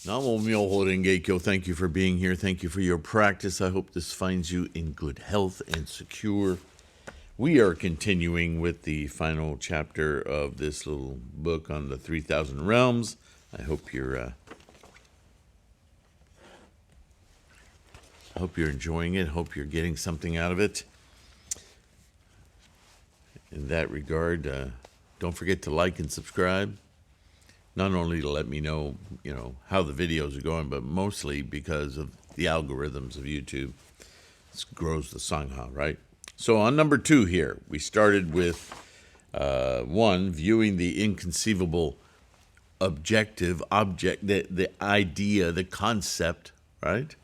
Namo Myoho Renge Kyo. Thank you for being here. Thank you for your practice. I hope this finds you in good health and secure. We are continuing with the final chapter of this little book on the 3,000 realms. I hope you're enjoying it. Hope you're getting something out of it. In that regard, don't forget to like and subscribe. Not only to let me know, how the videos are going, but mostly because of the algorithms of YouTube. This grows the Sangha, right? So on number 2 here, we started with 1, viewing the inconceivable object, the idea, the concept, right?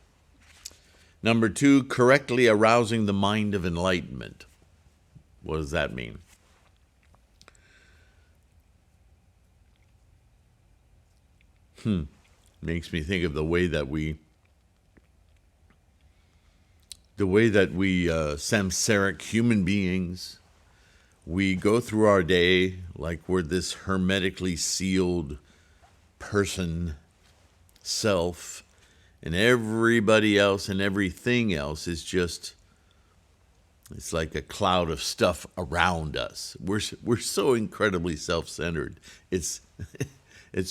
Number 2, correctly arousing the mind of enlightenment. What does that mean? Makes me think of the way that we samsaric human beings, we go through our day like we're this hermetically sealed person, self, and everybody else and everything else is just, it's like a cloud of stuff around us. We're so incredibly self-centered. It's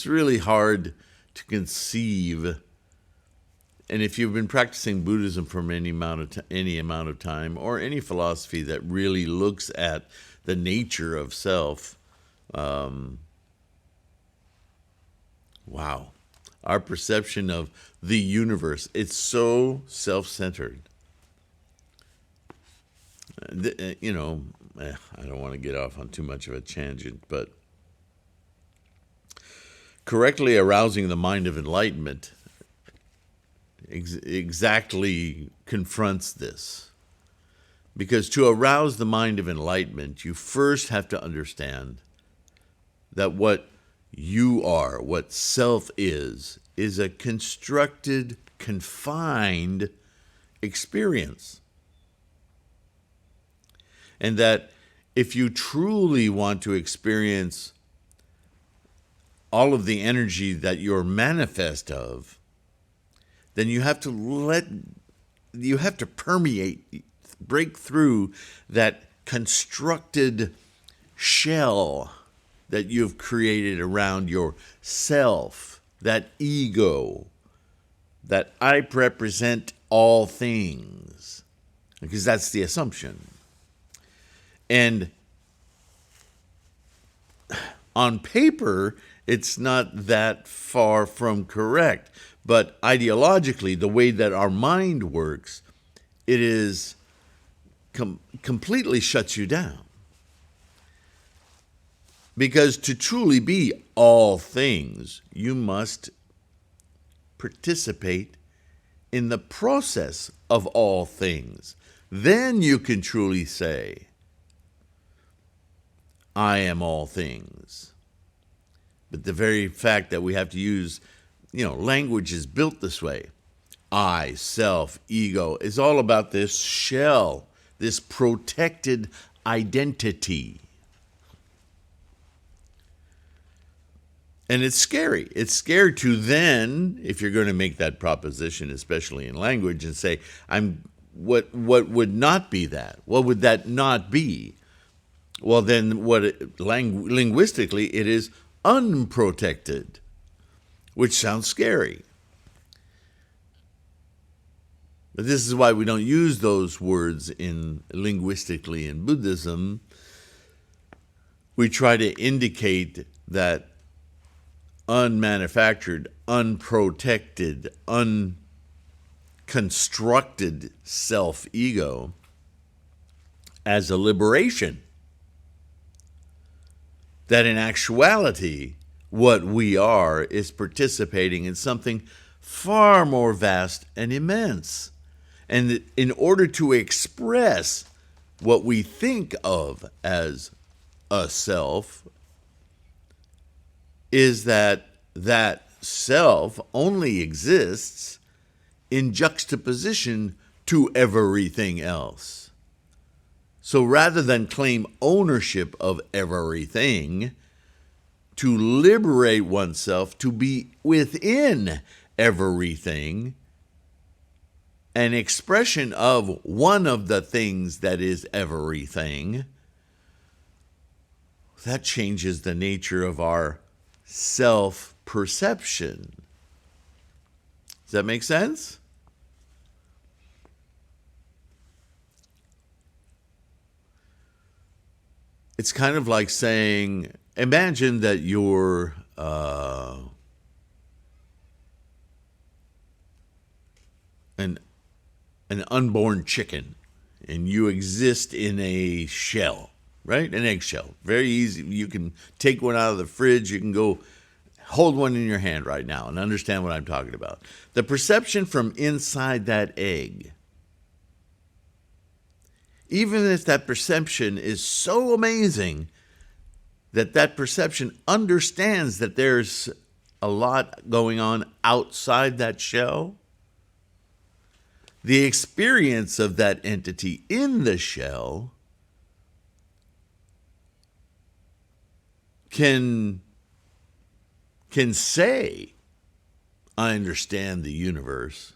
really hard to conceive. And if you've been practicing Buddhism for any amount of time, or any philosophy that really looks at the nature of self, wow, our perception of the universe, it's so self-centered. I don't want to get off on too much of a tangent, but correctly arousing the mind of enlightenment exactly confronts this. Because to arouse the mind of enlightenment, you first have to understand that what you are, what self is a constructed, confined experience. And that if you truly want to experience all of the energy that you're manifest of, then you have to permeate, break through that constructed shell that you've created around yourself, that ego, that I represent all things, because that's the assumption. And on paper, it's not that far from correct. But ideologically, the way that our mind works, it is completely shuts you down. Because to truly be all things, you must participate in the process of all things. Then you can truly say, I am all things. But the very fact that we have to use, language is built this way. I, self, ego, is all about this shell, this protected identity. And it's scary. It's scary to then, if you're going to make that proposition, especially in language, and say, what would not be that? What would that not be? Well, then linguistically, it is unprotected, which sounds scary. But this is why we don't use those words linguistically in Buddhism. We try to indicate that unmanufactured, unprotected, unconstructed self-ego as a liberation. That in actuality, what we are is participating in something far more vast and immense. And in order to express what we think of as a self, is that self only exists in juxtaposition to everything else. So rather than claim ownership of everything, to liberate oneself, to be within everything, an expression of one of the things that is everything, that changes the nature of our self-perception. Does that make sense? It's kind of like saying, imagine that you're an unborn chicken, and you exist in a shell, right? An eggshell. Very easy. You can take one out of the fridge. You can go hold one in your hand right now and understand what I'm talking about. The perception from inside that egg, even if that perception is so amazing that that perception understands that there's a lot going on outside that shell, the experience of that entity in the shell can say, I understand the universe,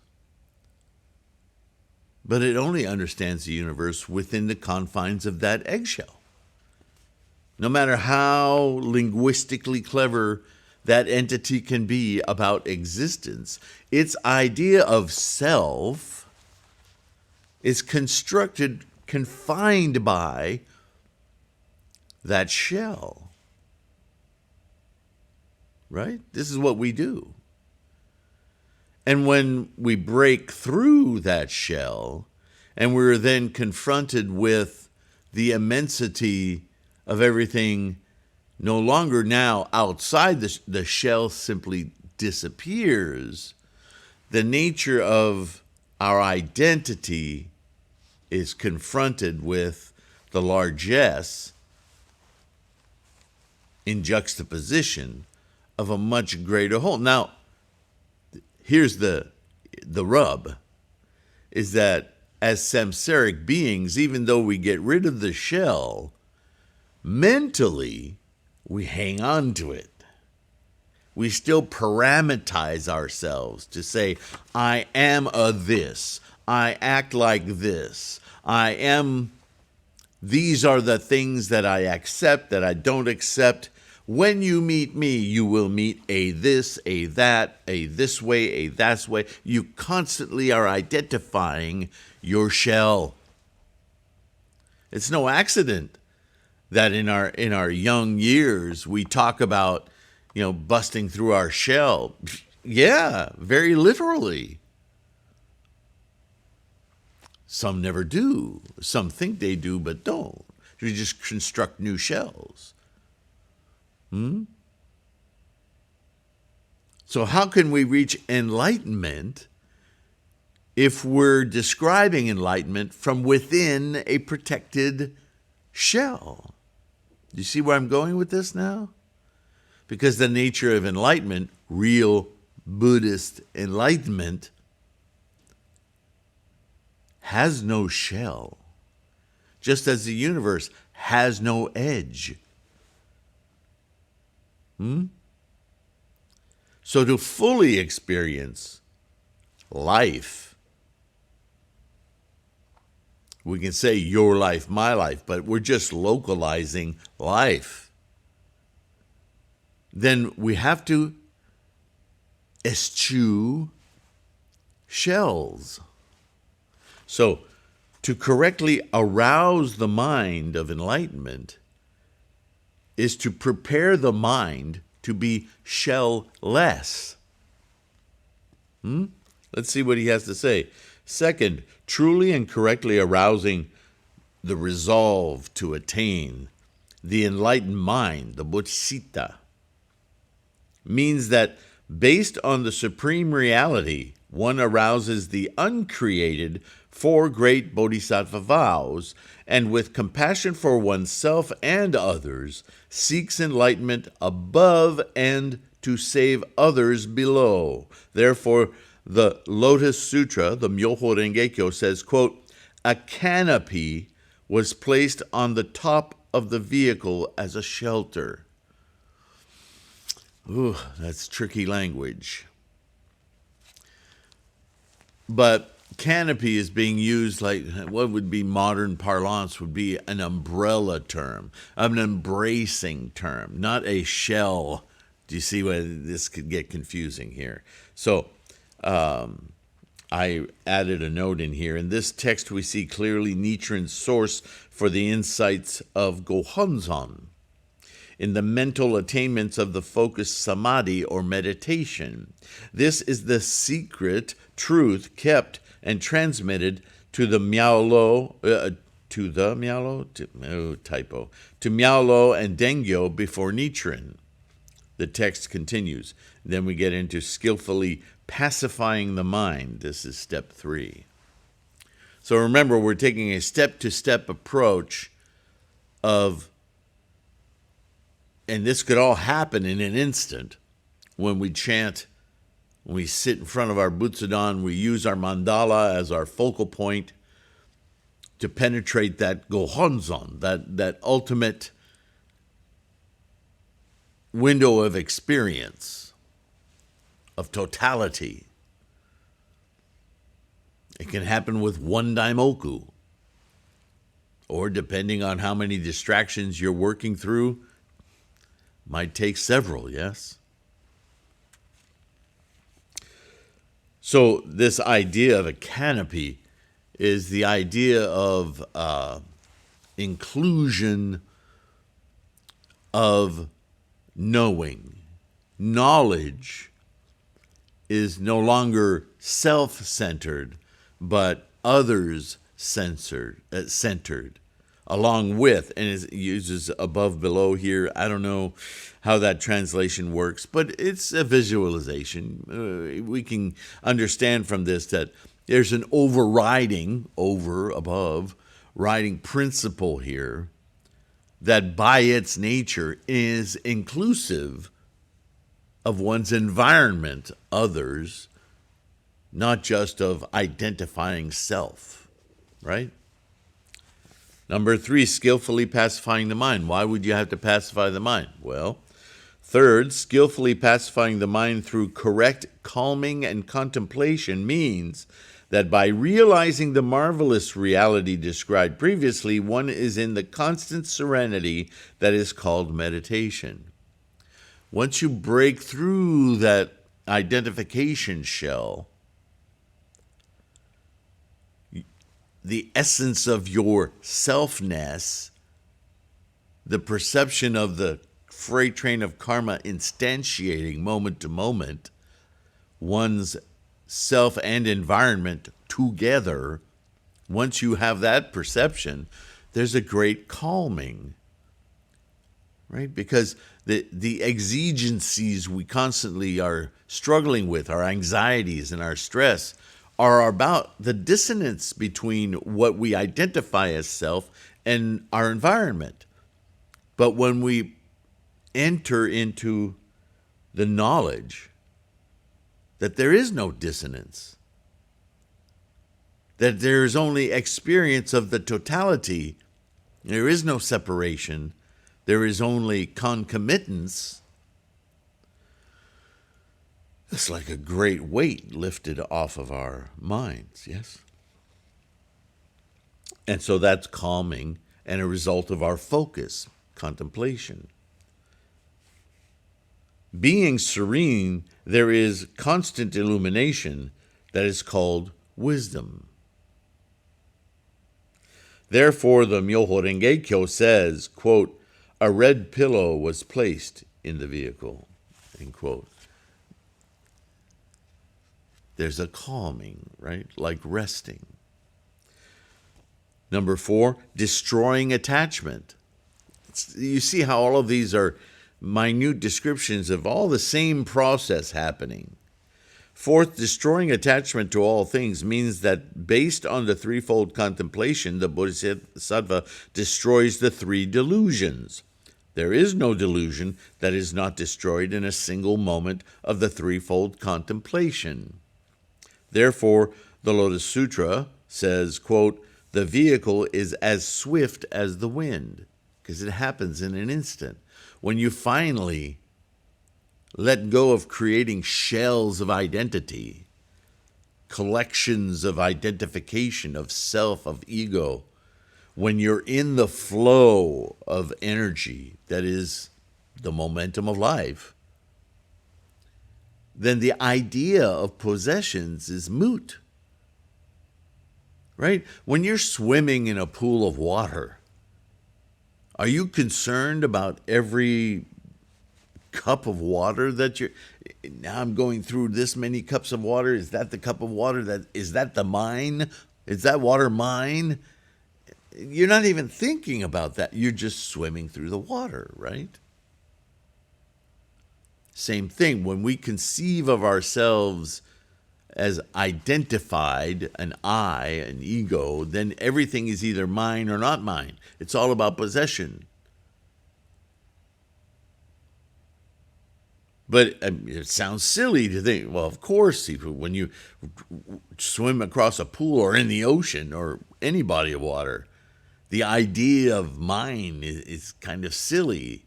but it only understands the universe within the confines of that eggshell. No matter how linguistically clever that entity can be about existence, its idea of self is constructed, confined by that shell. Right? This is what we do. And when we break through that shell, and we're then confronted with the immensity of everything no longer now outside the shell simply disappears, the nature of our identity is confronted with the largesse in juxtaposition of a much greater whole. Now, here's the rub, is that as samsaric beings, even though we get rid of the shell, mentally, we hang on to it. We still parameterize ourselves to say, I am a this. I act like this. I am, these are the things that I accept, that I don't accept. When you meet me, you will meet a this, a that, a this way, a that way. You constantly are identifying your shell. It's no accident that in our young years we talk about, busting through our shell. Yeah, very literally. Some never do. Some think they do, but don't. You just construct new shells. So how can we reach enlightenment if we're describing enlightenment from within a protected shell? Do you see where I'm going with this now? Because the nature of enlightenment, real Buddhist enlightenment, has no shell, just as the universe has no edge. So to fully experience life, we can say your life, my life, but we're just localizing life. Then we have to eschew shells. So to correctly arouse the mind of enlightenment is to prepare the mind to be shell-less. Let's see what he has to say. Second, truly and correctly arousing the resolve to attain the enlightened mind, the bodhisattva, means that based on the supreme reality, one arouses the uncreated four great bodhisattva vows, and with compassion for oneself and others, seeks enlightenment above and to save others below. Therefore, the Lotus Sutra, the Myoho Renge-kyo, says, quote, a canopy was placed on the top of the vehicle as a shelter. Ooh, that's tricky language. But canopy is being used like what would be modern parlance would be an umbrella term, an embracing term, not a shell. Do you see why this could get confusing here? So I added a note in here. In this text, we see clearly Nichiren's source for the insights of Gohonzon in the mental attainments of the focused samadhi or meditation. This is the secret truth kept and transmitted to the Miaolo, to Miaolo and Dengyo before Nichiren. The text continues. Then we get into skillfully pacifying the mind. This is step 3. So remember, we're taking a step-to-step approach of, and this could all happen in an instant when we chant, when we sit in front of our Butsudan, we use our mandala as our focal point to penetrate that Gohonzon, that ultimate window of experience, of totality. It can happen with one Daimoku, or depending on how many distractions you're working through, might take several, yes? So this idea of a canopy is the idea of inclusion of knowing. Knowledge is no longer self-centered, but others-centered, along with, and it uses above, below here. I don't know how that translation works, but it's a visualization. We can understand from this that there's an overriding, riding principle here that by its nature is inclusive of one's environment, others, not just of identifying self, right? Number 3, skillfully pacifying the mind. Why would you have to pacify the mind? Well, third, skillfully pacifying the mind through correct calming and contemplation means that by realizing the marvelous reality described previously, one is in the constant serenity that is called meditation. Once you break through that identification shell, the essence of your selfness, the perception of the freight train of karma instantiating moment to moment, one's self and environment together, once you have that perception, there's a great calming, right? Because the exigencies we constantly are struggling with, our anxieties and our stress, are about the dissonance between what we identify as self and our environment. But when we enter into the knowledge that there is no dissonance, that there is only experience of the totality, there is no separation, there is only concomitance, it's like a great weight lifted off of our minds, yes? And so that's calming and a result of our focus, contemplation. Being serene, there is constant illumination that is called wisdom. Therefore, the Myoho Renge Kyo says, quote, a red pillow was placed in the vehicle, end quote. There's a calming, right? Like resting. Number 4, destroying attachment. You see how all of these are minute descriptions of all the same process happening. 4th, destroying attachment to all things means that based on the threefold contemplation, the Bodhisattva destroys the 3 delusions. There is no delusion that is not destroyed in a single moment of the threefold contemplation. Therefore, the Lotus Sutra says, quote, the vehicle is as swift as the wind, because it happens in an instant. When you finally Let go of creating shells of identity, collections of identification, of self, of ego. When you're in the flow of energy that is the momentum of life, then the idea of possessions is moot. Right? When you're swimming in a pool of water, are you concerned about every cup of water that you're... Now I'm going through this many cups of water. Is that the cup of water? Is that the mine? Is that water mine? You're not even thinking about that. You're just swimming through the water, right? Same thing. When we conceive of ourselves as identified, an I, an ego, then everything is either mine or not mine. It's all about possession. But it sounds silly to think, well, of course, when you swim across a pool or in the ocean or any body of water, the idea of mine is kind of silly,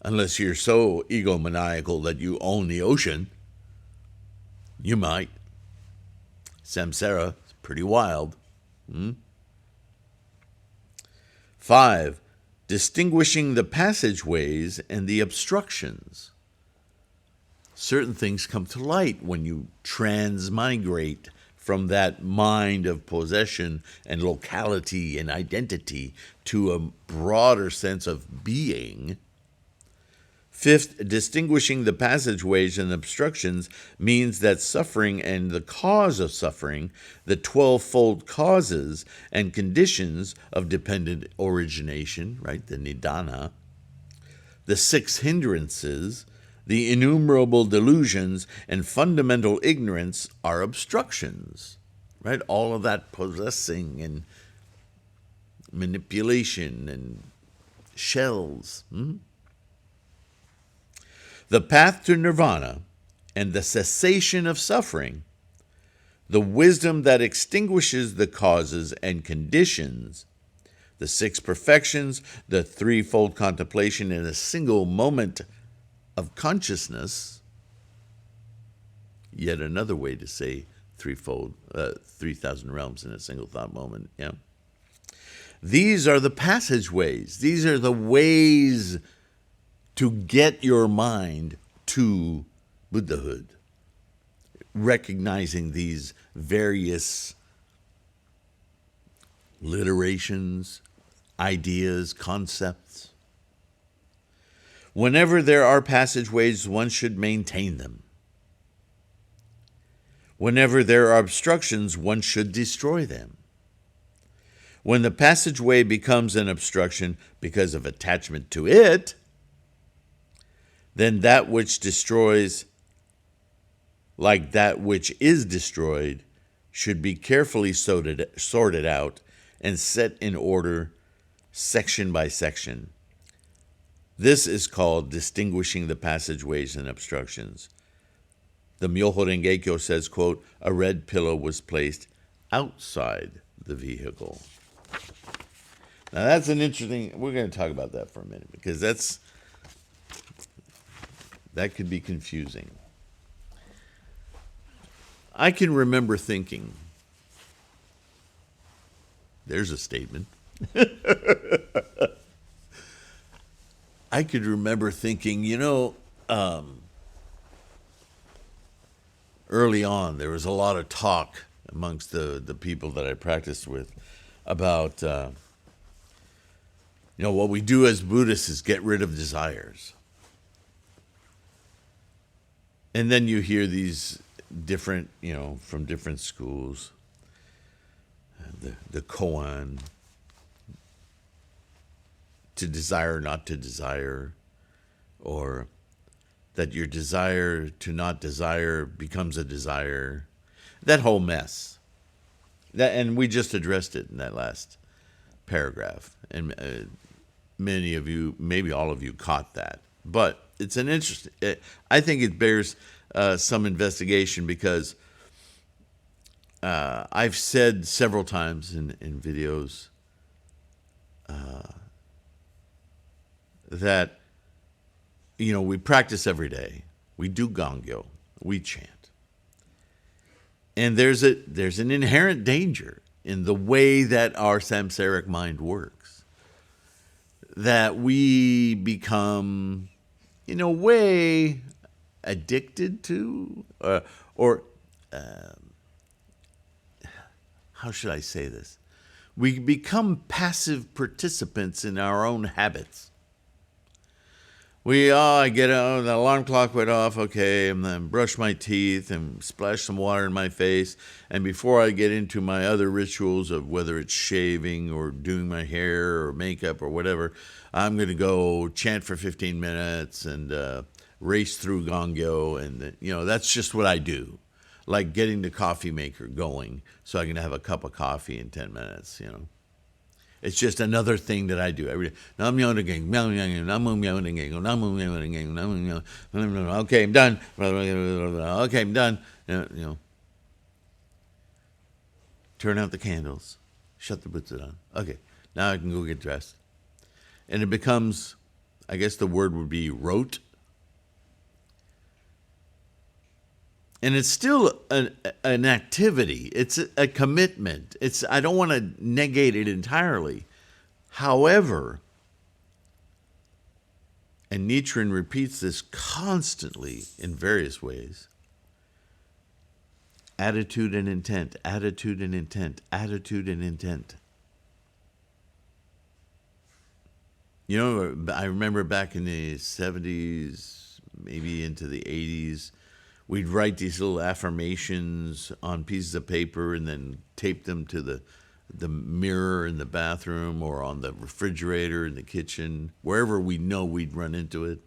unless you're so egomaniacal that you own the ocean. You might. Samsara is pretty wild. 5, distinguishing the passageways and the obstructions. Certain things come to light when you transmigrate from that mind of possession and locality and identity to a broader sense of being. 5th, distinguishing the passageways and obstructions means that suffering and the cause of suffering, the 12-fold causes and conditions of dependent origination, right, the nidana, the 6 hindrances, the innumerable delusions, and fundamental ignorance are obstructions, right? All of that possessing and manipulation and shells. The path to nirvana and the cessation of suffering, the wisdom that extinguishes the causes and conditions, the 6 perfections, the threefold contemplation in a single moment of consciousness, yet another way to say threefold, 3,000 realms in a single thought moment. Yeah. These are the passageways. These are the ways to get your mind to Buddhahood, recognizing these various literations, ideas, concepts. Whenever there are passageways, one should maintain them. Whenever there are obstructions, one should destroy them. When the passageway becomes an obstruction because of attachment to it, then that which destroys, like that which is destroyed, should be carefully sorted out and set in order section by section. This is called distinguishing the passageways and obstructions. The Myoho Renge-kyo says, quote, a red pillow was placed outside the vehicle. Now that's an interesting, we're going to talk about that for a minute, because that could be confusing. I can remember thinking, there's a statement. I could remember thinking, early on, there was a lot of talk amongst the people that I practiced with about, what we do as Buddhists is get rid of desires. And then you hear these different, from different schools, the koan, to desire, not to desire, or that your desire to not desire becomes a desire. That whole mess. And we just addressed it in that last paragraph. And many of you, maybe all of you, caught that. But it's an interesting, I think it bears some investigation, because I've said several times in videos that, we practice every day. We do gongyo. We chant. And there's an inherent danger in the way that our samsaric mind works, that we become, in a way, addicted to, or how should I say this? We become passive participants in our own habits. I get out, the alarm clock went off, okay, and then brush my teeth and splash some water in my face. And before I get into my other rituals of whether it's shaving or doing my hair or makeup or whatever, I'm going to go chant for 15 minutes and race through gongyo. And, that's just what I do. Like getting the coffee maker going so I can have a cup of coffee in 10 minutes, It's just another thing that I do. Okay, I'm done. Okay, I'm done. Turn out the candles. Shut the butsu on. Okay, now I can go get dressed. And it becomes, I guess the word would be rote. And it's still an activity. It's a commitment. I don't want to negate it entirely. However, and Nichiren repeats this constantly in various ways, attitude and intent, attitude and intent, attitude and intent. I remember back in the 70s, maybe into the 80s, we'd write these little affirmations on pieces of paper and then tape them to the mirror in the bathroom or on the refrigerator in the kitchen, wherever we know we'd run into it.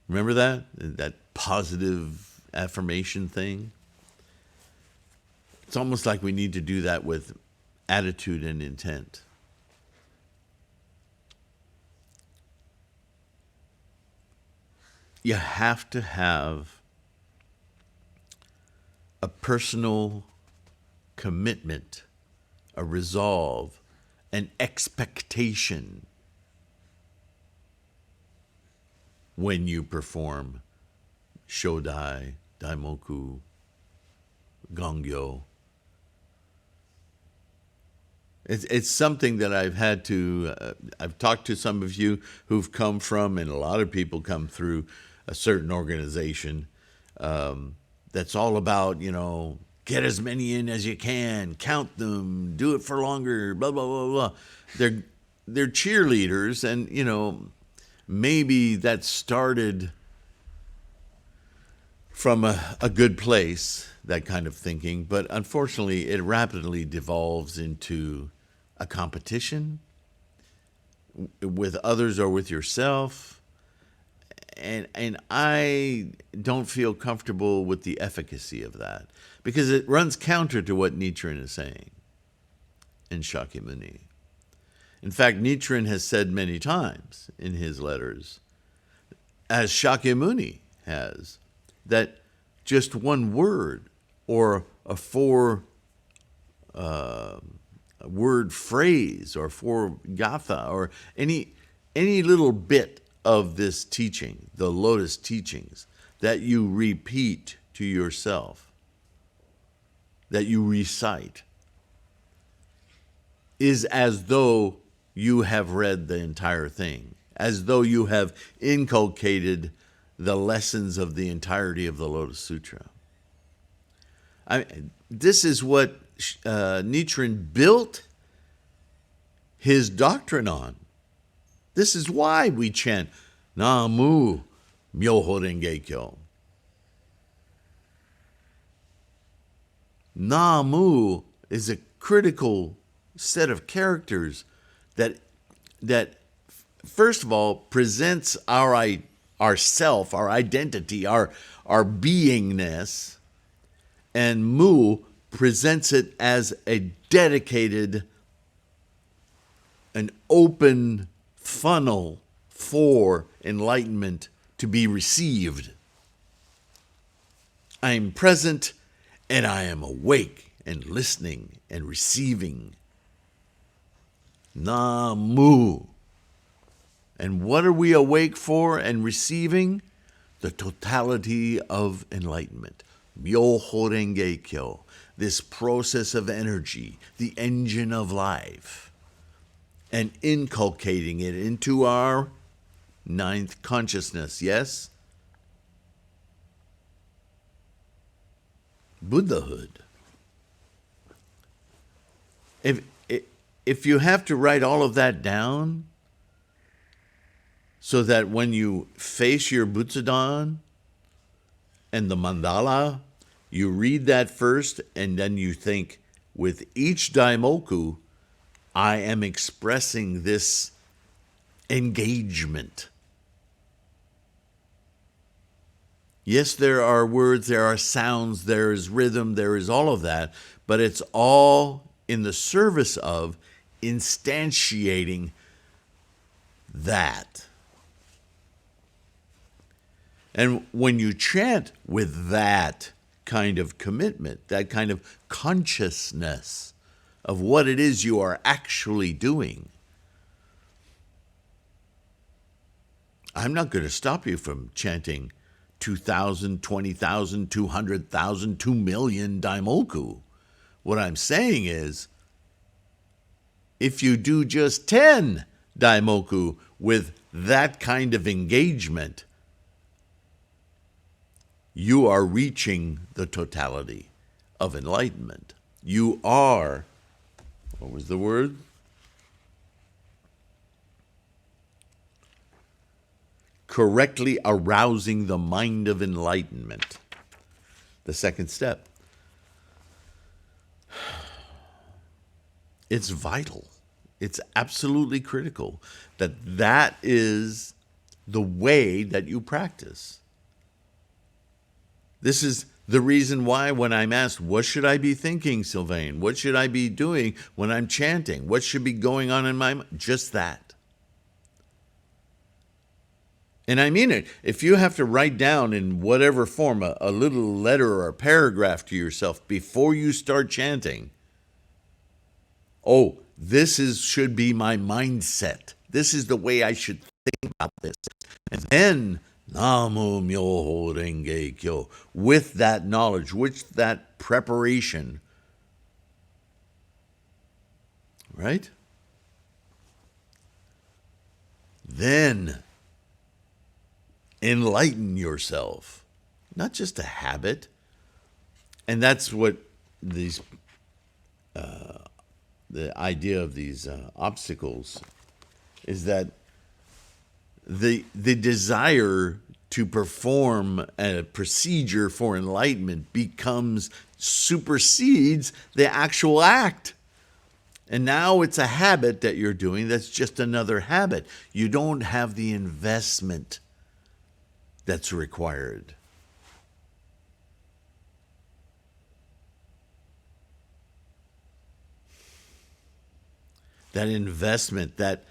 Remember that positive affirmation thing? It's almost like we need to do that with attitude and intent. You have to have a personal commitment, a resolve, an expectation when you perform Shodai, Daimoku, Gongyo. It's something that I've had to, I've talked to some of you who've come from, and a lot of people come through a certain organization that's all about, get as many in as you can, count them, do it for longer, blah, blah, blah, blah. They're cheerleaders, and, maybe that started from a good place, that kind of thinking, but unfortunately it rapidly devolves into a competition with others or with yourself. And I don't feel comfortable with the efficacy of that because it runs counter to what Nichiren is saying in Shakyamuni. In fact, Nichiren has said many times in his letters, as Shakyamuni has, that just one word or a word phrase or 4 gatha or any little bit of this teaching, the Lotus teachings, that you repeat to yourself, that you recite, is as though you have read the entire thing, as though you have inculcated the lessons of the entirety of the Lotus Sutra. This is what Nichiren built his doctrine on. This is why we chant Namu Myoho Renge Kyo. Namu is a critical set of characters that first of all presents our self, our identity, our beingness, and Mu presents it as a dedicated, an open funnel for enlightenment to be received. I am present and I am awake and listening and receiving. Namu. And what are we awake for and receiving? the totality of enlightenment. Myoho Renge Kyo, this process of energy, the engine of life, and inculcating it into our ninth consciousness, yes? Buddhahood. If you have to write all of that down so that when you face your Butsudan and the mandala, you read that first and then you think, with each Daimoku, I am expressing this engagement. Yes, there are words, there are sounds, there is rhythm, there is all of that, but it's all in the service of instantiating that. And when you chant with that kind of commitment, that kind of consciousness of what it is you are actually doing, I'm not going to stop you from chanting 2,000, 20,000, 200,000, 2 million Daimoku. What I'm saying is, if you do just 10 Daimoku with that kind of engagement, you are reaching the totality of enlightenment. You are, what was the word? Correctly arousing the mind of enlightenment. The second step. It's vital. It's absolutely critical that that is the way that you practice. This is the reason why when I'm asked, what should I be thinking, Sylvain? What should I be doing when I'm chanting? What should be going on in my mind? Just that. And I mean it. If you have to write down in whatever form a little letter or a paragraph to yourself before you start chanting, oh, should be my mindset. This is the way I should think about this. And then, Namo Myoho Renge Kyo, with that knowledge, with that preparation, right? Then enlighten yourself. Not just a habit. And that's what these the idea of these obstacles is, that the desire to perform a procedure for enlightenment supersedes the actual act. And now it's a habit that you're doing that's just another habit. You don't have the investment that's required. That investment, that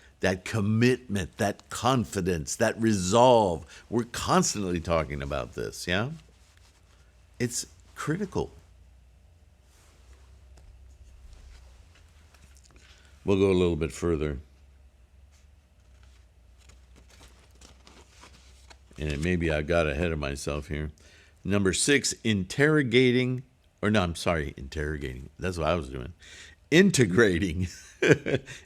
commitment, that confidence, that resolve. We're constantly talking about this, yeah? It's critical. We'll go a little bit further. And maybe I got ahead of myself here. Number 6, interrogating. That's what I was doing. Integrating.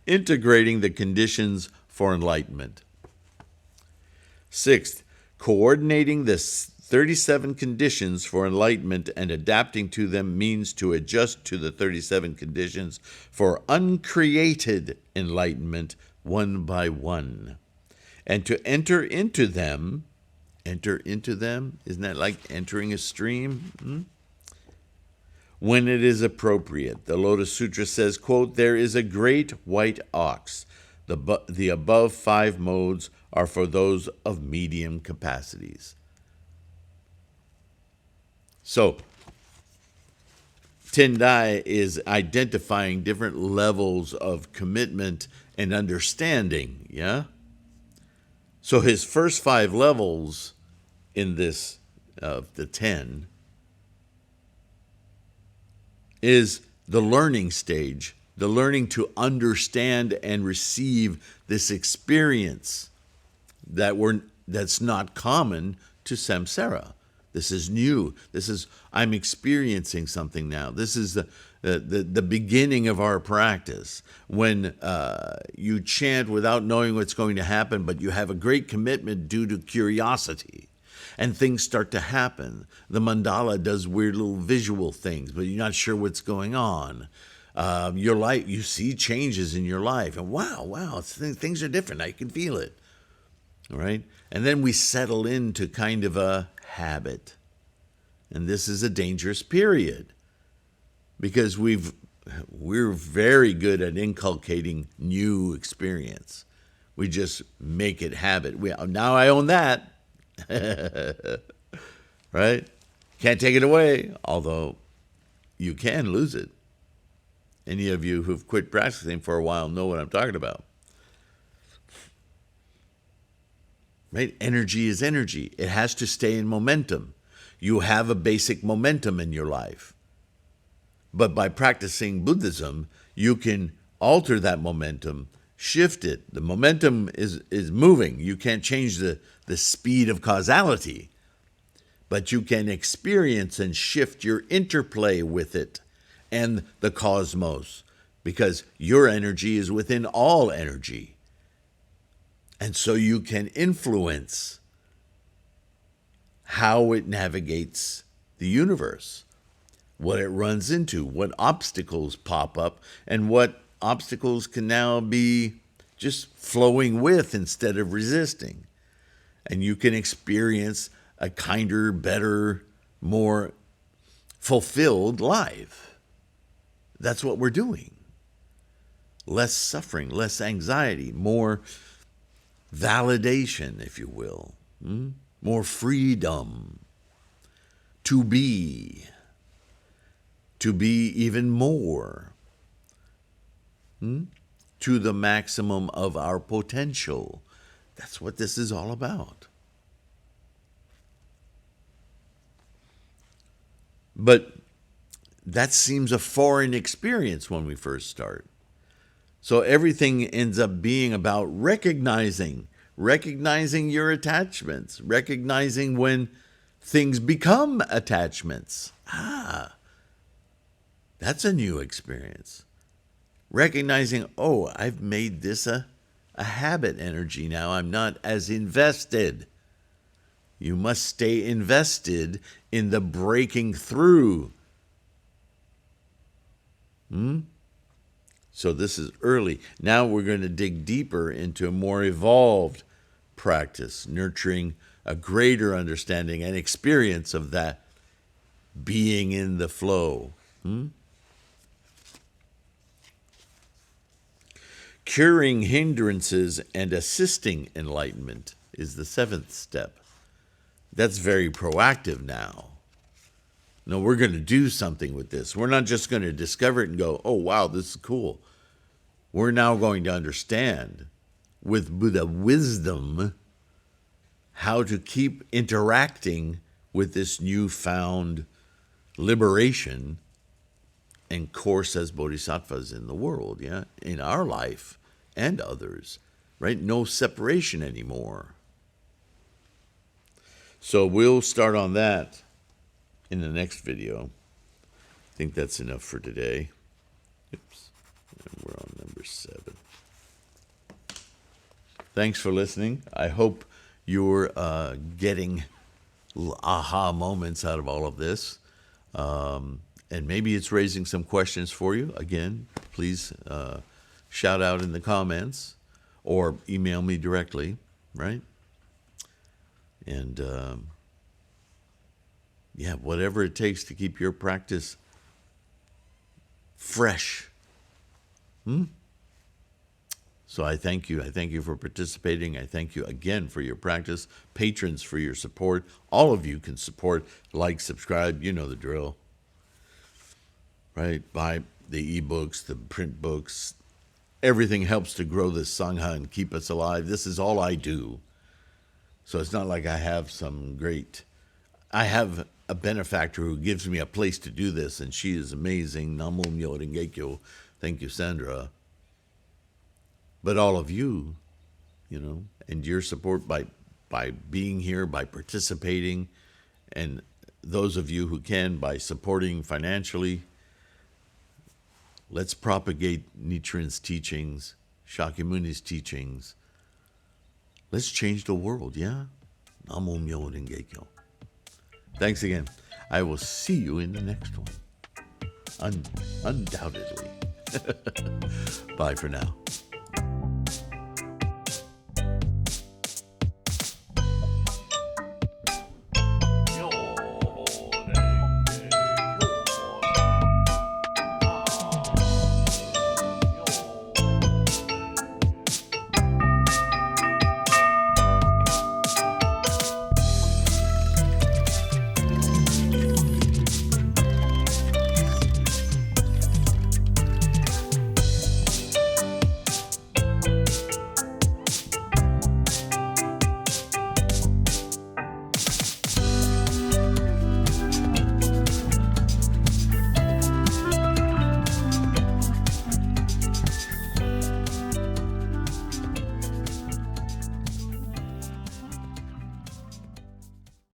Integrating the conditions for enlightenment. 6th, coordinating the 37 conditions for enlightenment and adapting to them means to adjust to the 37 conditions for uncreated enlightenment one by one. And to enter into them, isn't that like entering a stream? When it is appropriate. The Lotus Sutra says, quote, there is a great white ox. The above 5 modes are for those of medium capacities. So, Tendai is identifying different levels of commitment and understanding, yeah? So his first 5 levels in this, the 10, is the learning stage, the learning to understand and receive this experience that's not common to samsara. This is new. I'm experiencing something now. This is the beginning of our practice. When you chant without knowing what's going to happen, but you have a great commitment due to curiosity, and things start to happen. The mandala does weird little visual things, but you're not sure what's going on. Your life, you see changes in your life, and wow, things are different. I can feel it. All right? And then we settle into kind of a habit. And this is a dangerous period because we're very good at inculcating new experience. We just make it habit. Now I own that. Right? Can't take it away, although you can lose it. Any of you who've quit practicing for a while know what I'm talking about. Right? Energy is energy. It has to stay in momentum. You have a basic momentum in your life. But by practicing Buddhism, you can alter that momentum, shift it. The momentum is moving. You can't change the speed of causality, but you can experience and shift your interplay with it and the cosmos, because your energy is within all energy. And so you can influence how it navigates the universe, what it runs into, what obstacles pop up, and what obstacles can now be just flowing with instead of resisting. And you can experience a kinder, better, more fulfilled life. That's what we're doing. Less suffering, less anxiety, more validation, if you will, more freedom to be even more, to the maximum of our potential. That's what this is all about. But that seems a foreign experience when we first start. So everything ends up being about recognizing your attachments, recognizing when things become attachments. That's a new experience. Recognizing, I've made this a habit energy now. I'm not as invested. You must stay invested in the breaking through. So this is early. Now we're going to dig deeper into a more evolved practice, nurturing a greater understanding and experience of that being in the flow. Curing hindrances and assisting enlightenment is the 7th step. That's very proactive now. No, we're going to do something with this. We're not just going to discover it and go, oh, wow, this is cool. We're now going to understand with Buddha wisdom how to keep interacting with this newfound liberation and course as bodhisattvas in the world, in our life and others, right? No separation anymore. So we'll start on that in the next video. I think that's enough for today. Oops. And we're on number 7. Thanks for listening. I hope you're getting aha moments out of all of this. And maybe it's raising some questions for you. Again, please shout out in the comments or email me directly, right? And whatever it takes to keep your practice fresh. So I thank you. I thank you for participating. I thank you again for your practice. Patrons for your support. All of you can support, like, subscribe. You know the drill. Right? Buy the ebooks, the print books. Everything helps to grow this Sangha and keep us alive. This is all I do. So it's not like I have I have a benefactor who gives me a place to do this, and she is amazing. Namo Myo Renge-kyo. Thank you, Sandra. But all of you, and your support by by being here, by participating, and those of you who can, by supporting financially. Let's propagate Nichiren's teachings, Shakyamuni's teachings. Let's change the world, yeah? Namo Myo Renge Kyo. Thanks again. I will see you in the next one. Undoubtedly. Bye for now.